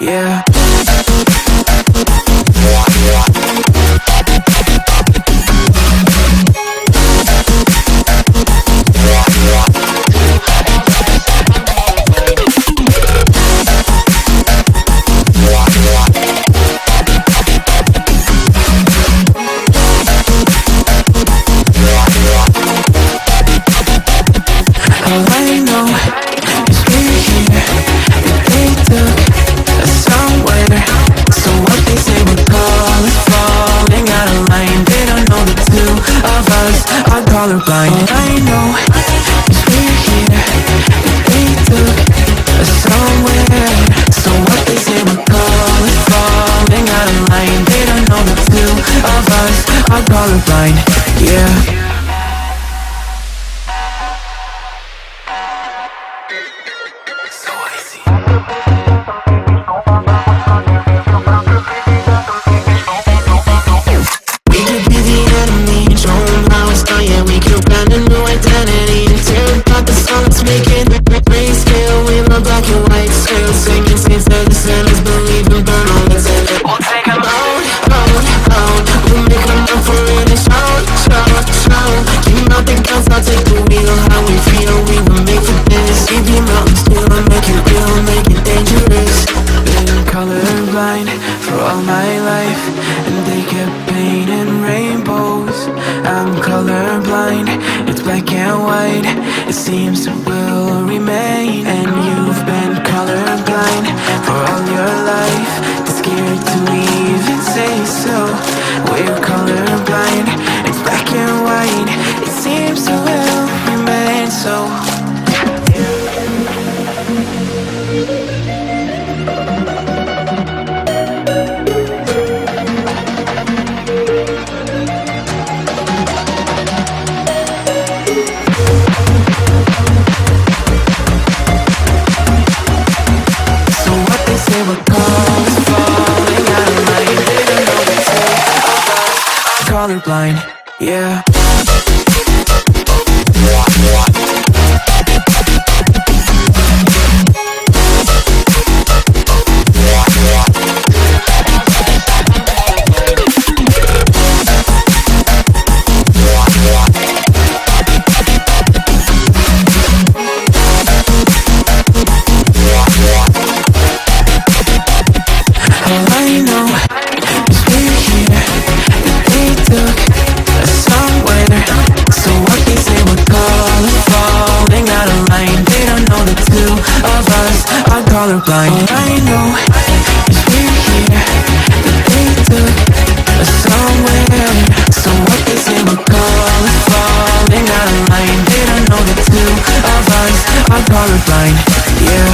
yeah. Colorblind. All I know is we're here, they took us somewhere. So what they say we're calling, falling out of line. They don't know the two of us are colorblind, yeah. For all my life, and they kept painting rainbows. I'm colorblind, it's black and white. It seems it will remain. And you've been colorblind for all your life, too scared to even say so. We're colorblind, it's black and white. It seems it will remain so. Colorblind, yeah. Colorblind. All I know is we're here, that they took us somewhere. So what they say we're calling, falling out of line. They don't know the two of us are colorblind, yeah.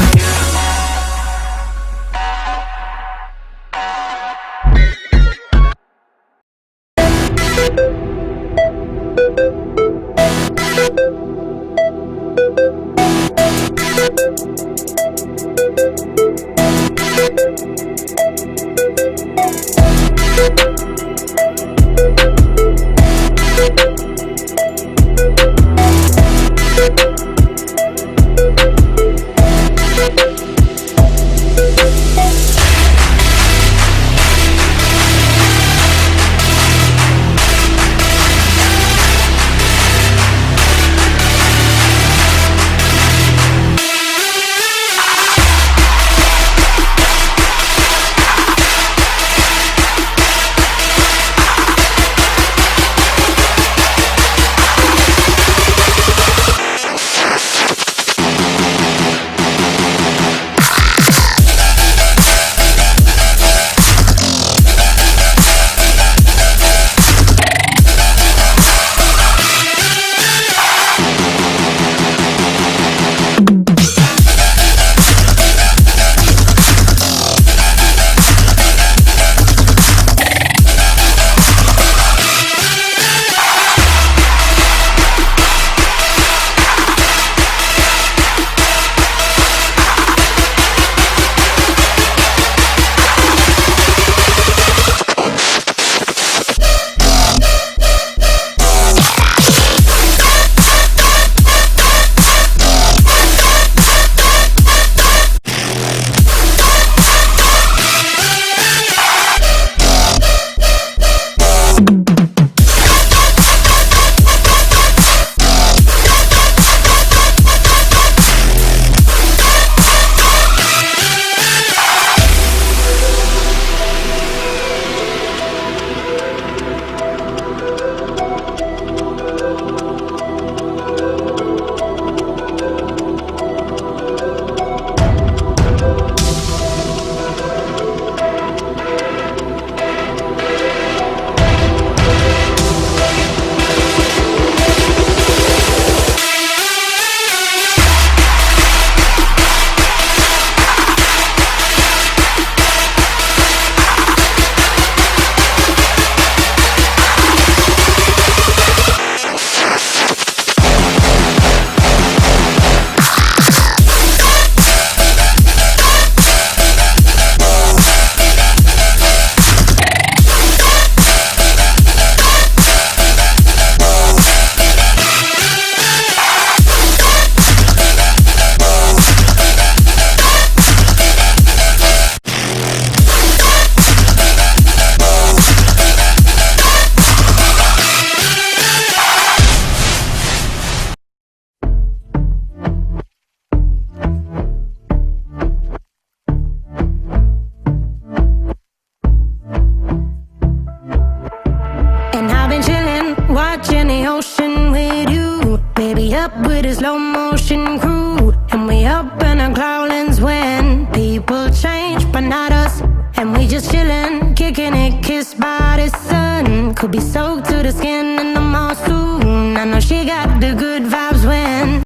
I've been chillin', watching the ocean with you. Baby up with a slow motion crew. And we up in our growlings when people change, but not us. And we just chillin', kicking it, kissed by the sun. Could be soaked to the skin in the mall soon. I know she got the good vibes when